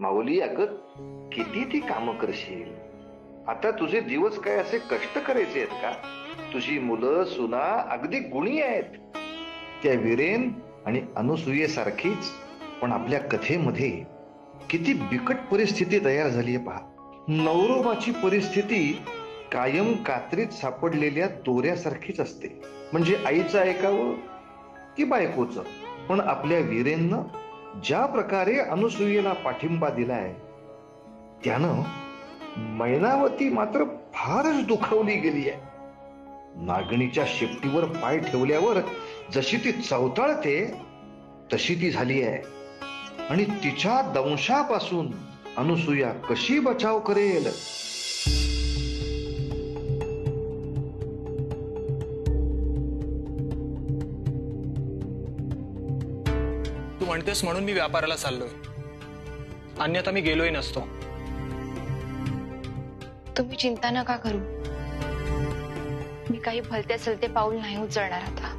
माऊली, अगं किती ती कामं करशील? आता तुझे दिवस काय असे कष्ट करायचे आहेत का? तुझी मुलं सुना अगदी गुणी आहेत. त्या वीरेन आणि अनुसूयेसारखीच पण आपल्या कथेमध्ये किती बिकट परिस्थिती तयार झाली आहे पहा. नवरोबाची परिस्थिती कायम कात्रीत सापडलेल्या दोऱ्यासारखीच असते. म्हणजे आईचं ऐकावं की बायकोचं. पण आपल्या वीरेंनं ज्या प्रकारे अनुसूयेला पाठिंबा दिलाय त्यानं मैनावती मात्र फारच दुखावली गेली आहे. नागणीच्या शेपटीवर पाय ठेवल्यावर जशी ती चवताळते तशी ती झाली आहे. आणि तिच्या दंशापासून अनुसूया कशी बचाव करेल? तू म्हणतेस म्हणून मी व्यापाराला चाललोय, अन्यथा मी गेलोही नसतो. तुम्ही चिंता नका करू. मी काही भलते सलते पाऊल नाही उचलणार आता.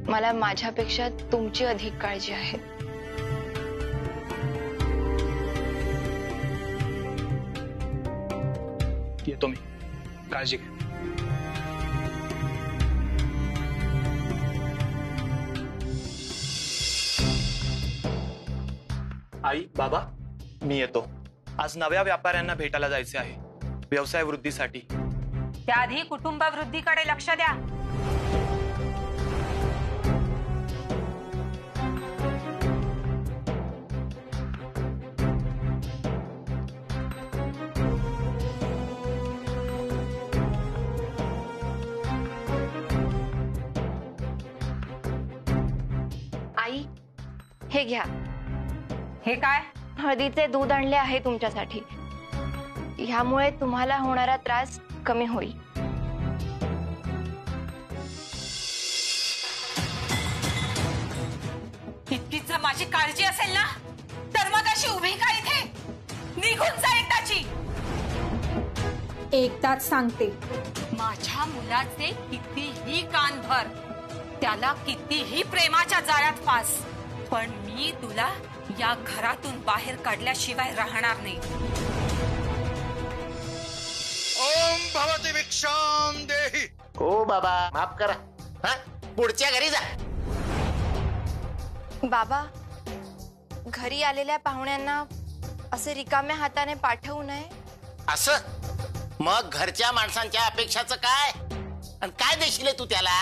मला माझ्यापेक्षा तुमची अधिक काळजी आहे. येतो मी. काळजी घे. आई, बाबा, मी येतो. आज नव्या व्यापाऱ्यांना भेटायला जायचे आहे, व्यवसाय वृद्धीसाठी. त्याआधी कुटुंबवृद्धीकडे लक्ष द्या. आई, हे घ्या. हे काय? हळदीचे दूध आणले आहे तुमच्यासाठी. ह्यामुळे तुम्हाला होणारा त्रास कमी होईल. इतकीच माझी काळजी असेल ना तर मग अशी उभी का इथे? निघून जा एकदाची. एकदाच सांगते, माझ्या मुलाचे कितीही कान भर, त्याला कितीही प्रेमाच्या जाळ्यात फास, पण मी तुला या घरातून बाहेर काढल्याशिवाय राहणार नाही. ओम भवती भिक्षाम देहि. हो बाबा, माफ करा. हा, पुढच्या घरी जा. बाबा, घरी आलेल्या पाहुण्यांना असे रिकाम्या हाताने पाठवू नये. असं? मग घरच्या माणसांच्या अपेक्षाचं काय? आणि काय देशील तू त्याला?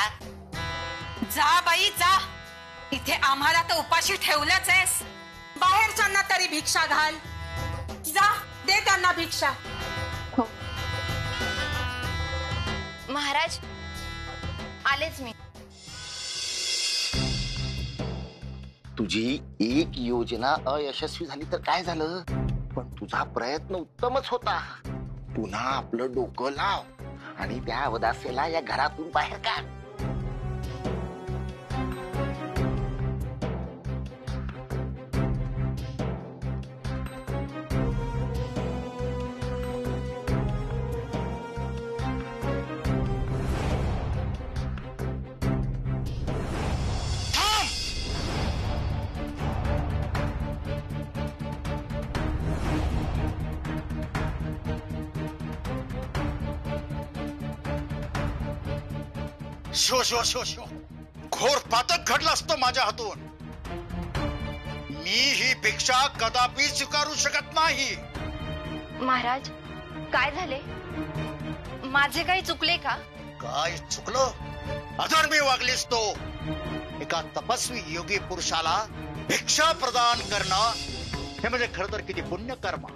जा बाई जा. इथे आम्हाला तर उपाशी ठेवलंच आहेस. बाहेरच्यांना तरी भिक्षा घाल. जा, दे त्यांना भिक्षा. हो महाराज, आलेच मी. तुझी एक योजना अयशस्वी झाली तर काय झालं, पण तुझा प्रयत्न उत्तमच होता. पुन्हा आपलं डोकं लाव आणि त्या अवदासेला या घरातून बाहेर काढ. शो शो शो शो, घोर पातक घडला असतो माझ्या हातून. मी ही भिक्षा कदापि स्वीकारू शकत नाही. महाराज, काय झाले? माझे काही चुकले का? काय चुकलं? अधर्मी वागलीस तो. एका तपस्वी योगी पुरुषाला भिक्षा प्रदान करणं हे म्हणजे खरं तर किती पुण्य कर्म.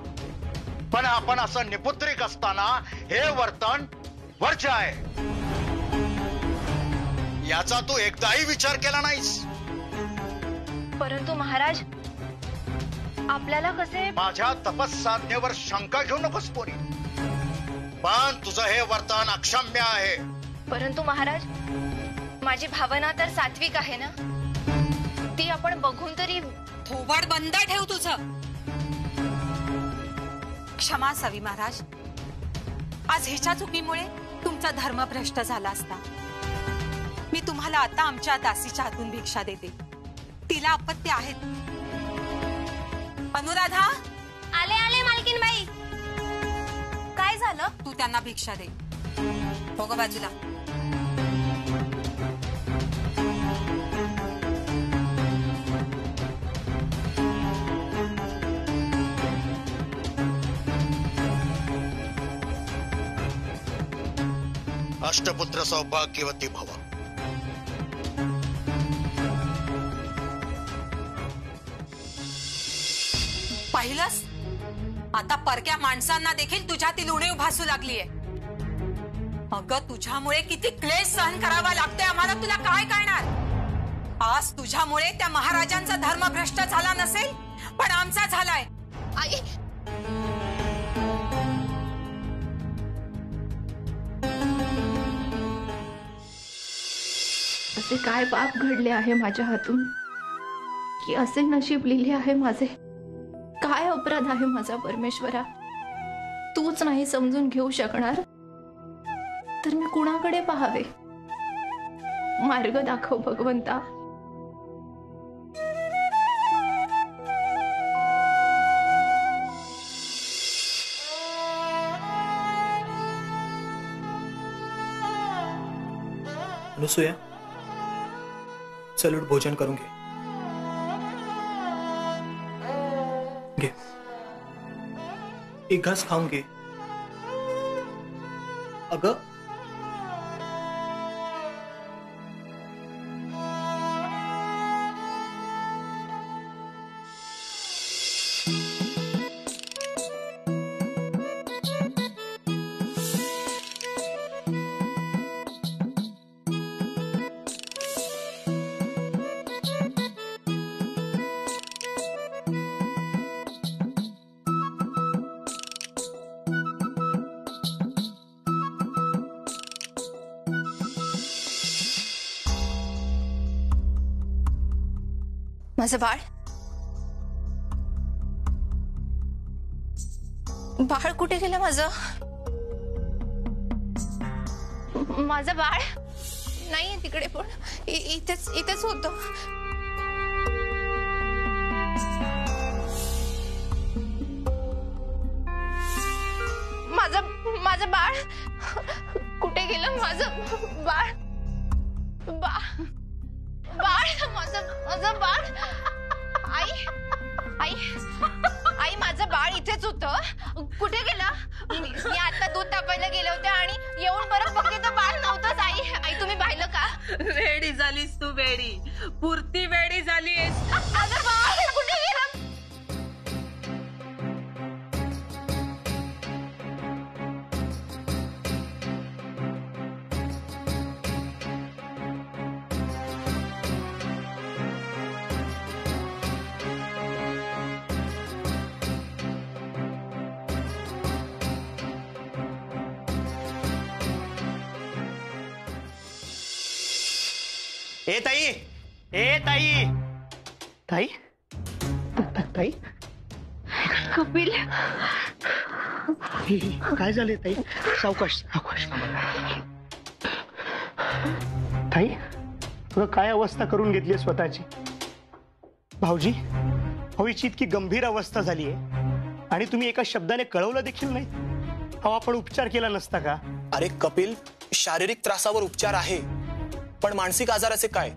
पण आपण असं निपुत्रिक असताना हे वर्तन वर्ज्य आहे. याचा तू एकदाही विचार केला नाहीस. परंतु महाराज, आपल्याला कसे? माझ्या तपस्साधनेवर शंका घेऊ नकोस पोरी, पण तुझं हे वर्तन अक्षम्य आहे. परंतु महाराज, माझी भावना तर सात्विक आहे ना. ती आपण बघून तरी. थोबाड बंद ठेव तुझं. क्षमा असावी महाराज. आज हिच्या चुकीमुळे तुमचा धर्म भ्रष्ट झाला असता. मी तुम्हाला आता आमच्या दासीच्या हातून भिक्षा देते. तिला अपत्य आहेत. अनुराधा, आले आले मालकीन बाई. काय झालं? तू त्यांना भिक्षा दे. हो ग बाजूला. अष्टपुत्र सौभाग्यवती भव. पाहिलंस, आता परक्या माणसांना देखील तुझ्यातील उणीव भासू लागलीये. अगं तुझ्यामुळे किती क्लेश सहन करावा लागते आम्हाला, तुला काय कळणार. आज तुझ्यामुळे त्या महाराजांचा धर्म भ्रष्ट झाला नसेल, पण आमचा झालाय. आई, असे काय पाप घडले आहे माझ्या हातून की असे नशीब लिहिले आहे माझे. काय अपराध आहे माझा परमेश्वरा, तूच नाही समजून घेऊ शकणार तर मी कुणाकडे पाहावे. मार्ग दाखव भगवंता. अनुसूया, चल उठ, भोजन करून घे. घे, एक घास खाऊन घे. अगं माझं बाळ, बाळ कुठे गेलं माझं? माझं बाळ नाहीये तिकडे, पण इथेच होतं. माझं बाळ कुठे गेलं? माझं बाळ, माझं बाळ. आई, माझं बाळ इथेच होतं. कुठे गेलं? मी आता दूध तापायला गेले होते आणि येऊन परत बघते तर बाळ नव्हतंच. आई तुम्ही पाहिलं का? वेडी झालीस तू, वेडी, पुरती वेडी झालीस. माझं बाळ कुठे गेलं? ए ताई, ए ताई, ताई, ताई, कपिल, काय झाले ताई? सावकाश सावकाश. ताई, तुला काय अवस्था करून घेतली स्वतःची? भाऊजी, हवीची इतकी गंभीर अवस्था झाली आहे आणि तुम्ही एका शब्दाने कळवलं देखील नाही. अहो, आपण उपचार केला नसता का? अरे कपिल, शारीरिक त्रासावर उपचार आहे, पण मानसिक आजाराचे काय?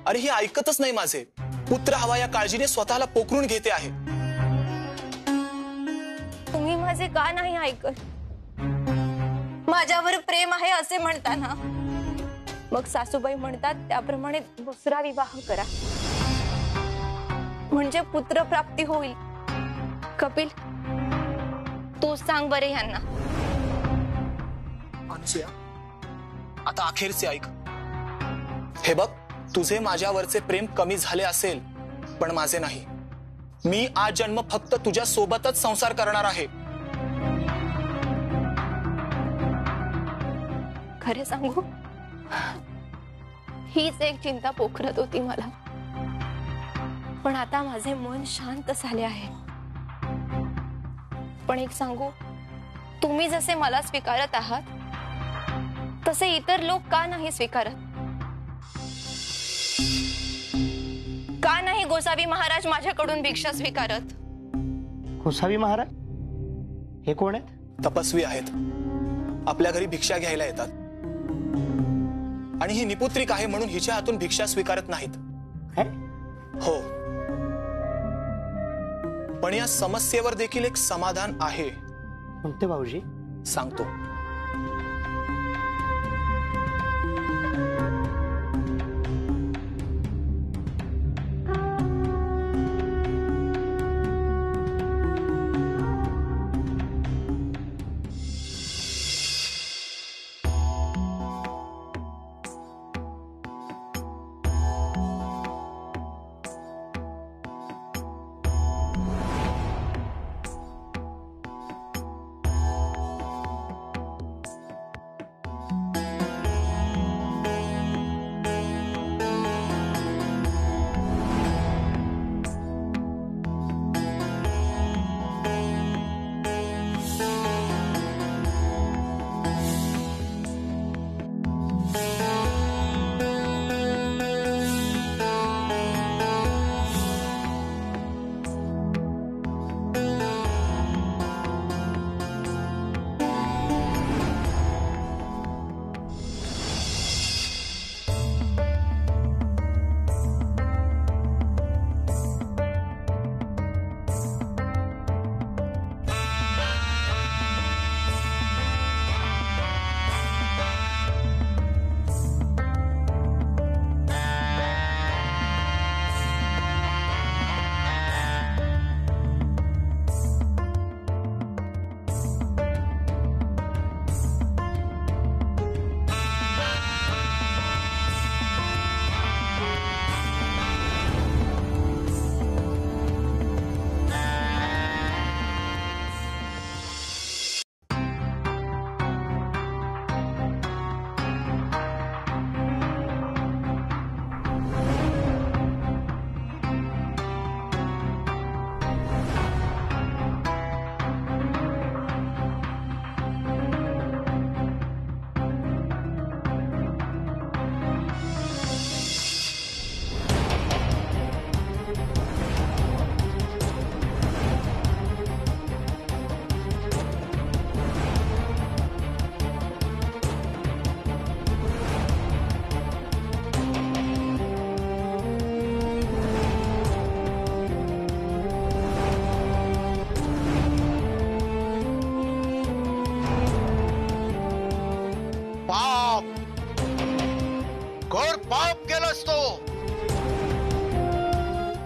अरे ही ऐकतच नाही माझे. पुत्र हवा या काळजीने स्वतःला पोखरून घेते आहे. तुम्ही माझे का नाही ऐकत? माझ्यावर प्रेम आहे असे म्हणताना मग सासूबाई म्हणतात त्याप्रमाणे दुसरा विवाह करा, म्हणजे पुत्र प्राप्ती होईल. कपिल, तू सांग बरे यांना. अनुसूया, आता अखेरचे ऐक. हे बघ, तुझे माझ्यावरचे प्रेम कमी झाले असेल, पण माझे नाही. मी आज जन्म फक्त तुझ्या सोबतच संसार करणार आहे. खरे सांगू, हीच एक चिंता पोखरत होती मला, पण आता माझे मन शांत झाले आहे. पण एक सांगू, तुम्ही जसे मला स्वीकारत आहात तसे इतर लोक का नाही स्वीकारत? का नाही गोसावी महाराज माझ्याकडून भिक्षा स्वीकारत? गोसावी महाराज हे कोण आहेत? तपस्वी आहेत, आपल्या घरी भिक्षा घ्यायला येतात आणि ही निपुत्रिक आहे म्हणून हिच्या हातून भिक्षा स्वीकारत नाहीत. काय? हो, पण या समस्येवर देखील एक समाधान आहे. कोणते भाऊजी? सांगतो.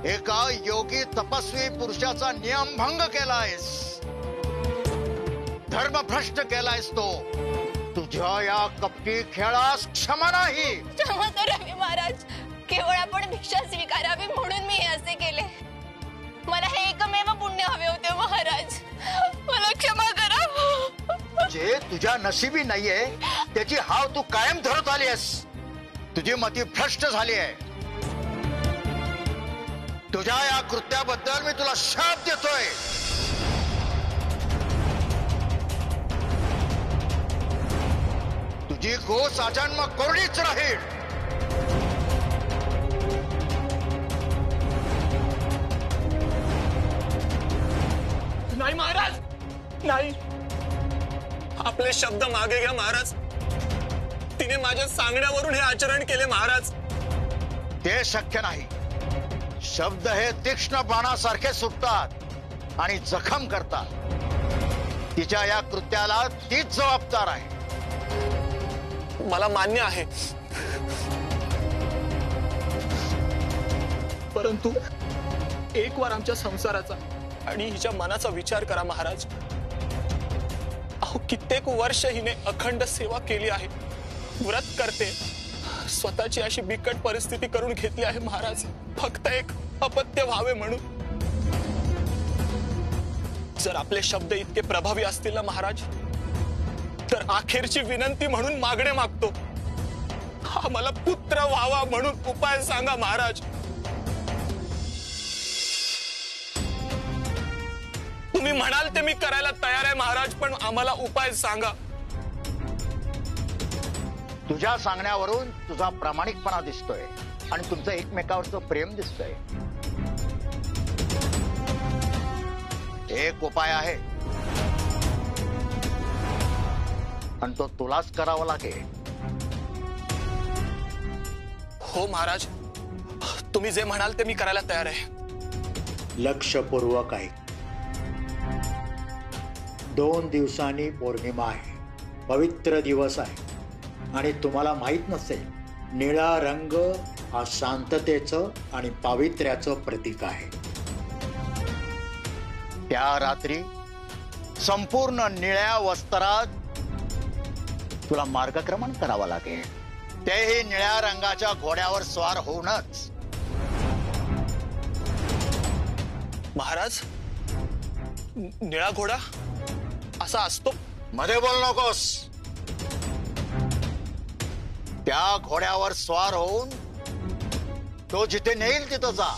एका योगी तपस्वी पुरुषाचा नियमभंग केलायस, धर्मभ्रष्ट केलायस तो. तुझ्या या कपटी खेळास क्षमा नाही. क्षमा करा मी महाराज, केवळ आपण भिक्षा स्वीकारावी म्हणून मी हे असे केले. मला हे एकमेव पुण्य हवे होते महाराज, मला क्षमा करा. जे तुझ्या नशिबी नाहीये त्याची हाव तू कायम धरत आली आहेस. तुझी मती भ्रष्ट झाली आहे. तुझ्या या कृत्याबद्दल मी तुला शाप देतोय. तुझी गोस आजन्म कोरडीच राहील. नाही महाराज, नाही. आपले शब्द मागे घ्या महाराज. तिने माझ्या सांगण्यावरून हे आचरण केले महाराज. ते शक्य नाही. शब्द हे तीक्ष्ण बाणासारखे सुटतात आणि जखम करतात. तिच्या या कृत्याला तीच जबाबदार आहे. मला मान्य आहे, परंतु एक वार आमच्या संसाराचा आणि हिच्या मनाचा विचार करा महाराज. अहो, कित्येक वर्ष हिने अखंड सेवा केली आहे, व्रत करते, स्वतःची अशी बिकट परिस्थिती करून घेतली आहे महाराज, फक्त एक अपत्य व्हावे म्हणून. जर आपले शब्द इतके प्रभावी असतील ना महाराज, तर अखेरची विनंती म्हणून मागणे मागतो. हा मला पुत्र व्हावा म्हणून उपाय सांगा महाराज. तुम्ही म्हणाल ते मी करायला तयार आहे महाराज, पण आम्हाला उपाय सांगा. तुझ्या सांगण्यावरून तुझा प्रामाणिकपणा दिसतोय आणि तुमचं एकमेकावरचं प्रेम दिसतंय. एक उपाय आहे आणि तो तुलाच करावा लागेल. हो महाराज, तुम्ही जे म्हणाल ते मी करायला तयार आहे. लक्षपूर्वक ऐक. 2 दिवसांनी पौर्णिमा आहे, पवित्र दिवस आहे आणि तुम्हाला माहित नसेल, निळा रंग हा शांततेचं आणि पावित्र्याचं प्रतीक आहे. त्या रात्री संपूर्ण निळ्या वस्त्रात तुला मार्गक्रमण करावं लागेल, तेही निळ्या रंगाच्या घोड्यावर स्वार होऊनच. महाराज, निळा घोडा असा असतो? मध्ये बोल नकोस. त्या घोड्यावर स्वार होऊन तो जिथे नेईल तिथं जा.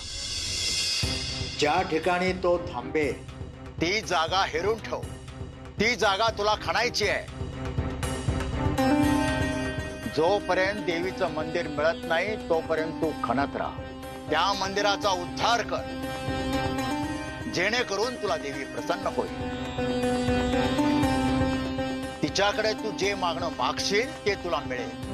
ज्या ठिकाणी तो थांबेल ती जागा हेरून ठेव. ती जागा तुला खणायची आहे. जोपर्यंत देवीचं मंदिर मिळत नाही तोपर्यंत तू खणत राहा. त्या मंदिराचा उद्धार कर, जेणेकरून तुला देवी प्रसन्न होईल. तिच्याकडे तू जे मागणं मागशील ते तुला मिळेल.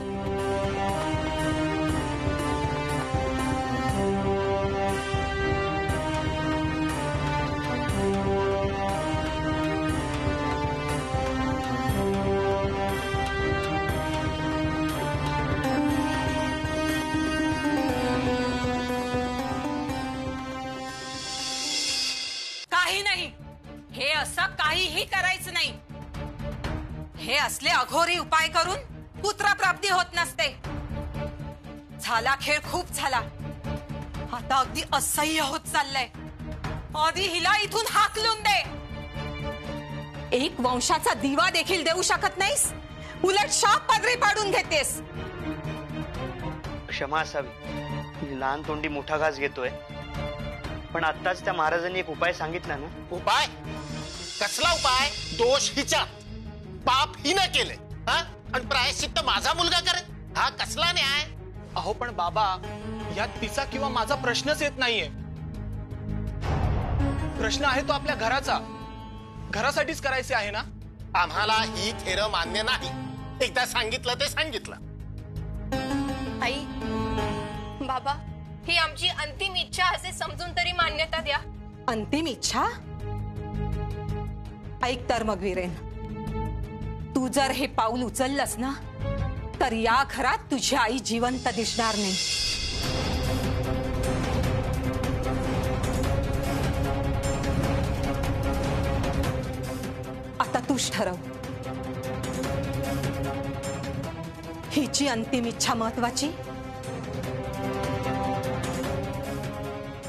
काही नाही, हे असं काहीही करायचं नाही. हे असले अघोरी उपाय करून पुत्रप्राप्ती होत नसते. झाला खेळ, खूप झाला. आता अगदी असह्य होत चाललंय. आधी हिला इथून हाकलून दे. एक वंशाचा दिवा देखील देऊ शकत नाहीस, उलट शाप पदरी पाडून घेतेस. क्षमा असावी, मी लहान तोंडी मोठा घास घेतोय. पण आत्ताच त्या महाराजांनी एक उपाय सांगितला ना. उपाय? कसला उपाय? दोष हिचा, पाप हिनं केले आणि प्रायश्चित्त माझा मुलगा करेल? हा कसला न्याय? अहो पण बाबा, यात तिचा किंवा माझा प्रश्नच येत नाहीये. प्रश्न आहे तो आपल्या घराचा. घरासाठीच करायचे आहे ना. आम्हाला ही थेरं मान्य नाही. एकदा सांगितलं ते सांगितलं. आई, बाबा, ही आमची अंतिम इच्छा असे समजून तरी मान्यता द्या. अंतिम इच्छा? ऐक तर मग वीरेन, तू जर हे पाऊल उचललंस ना तर या घरात तुझी आई जिवंत दिसणार नाही. आता तूच ठरव, हिची अंतिम इच्छा महत्वाची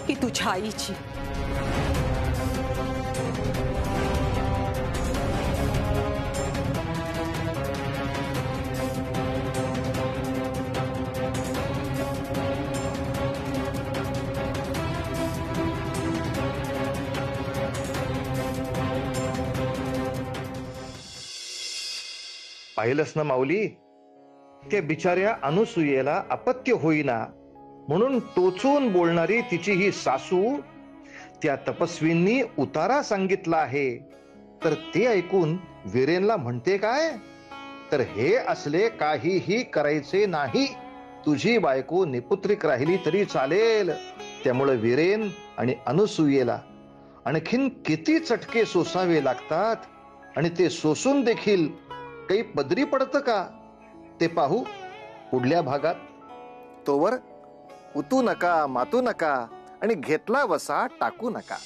की तुझ्या आईची? पाहिलंस ना माऊली, त्या बिचाऱ्या अनुसूयेला अपत्य होईना म्हणून टोचून बोलणारी तिची ही सासू त्या तपस्वींनी उतारा सांगितला आहे. तर ते ऐकून वीरेनला म्हणते काय, तर हे असले काहीही करायचे नाही. तुझी बायको निपुत्रिक राहिली तरी चालेल. त्यामुळे वीरेन आणि अनुसूयेला आणखीन किती चटके सोसावे लागतात आणि ते सोसून देखील काही पदरी पडतं का ते पाहू पुढल्या भागात. तोवर उतू नका, मातू नका आणि घेतला वसा टाकू नका.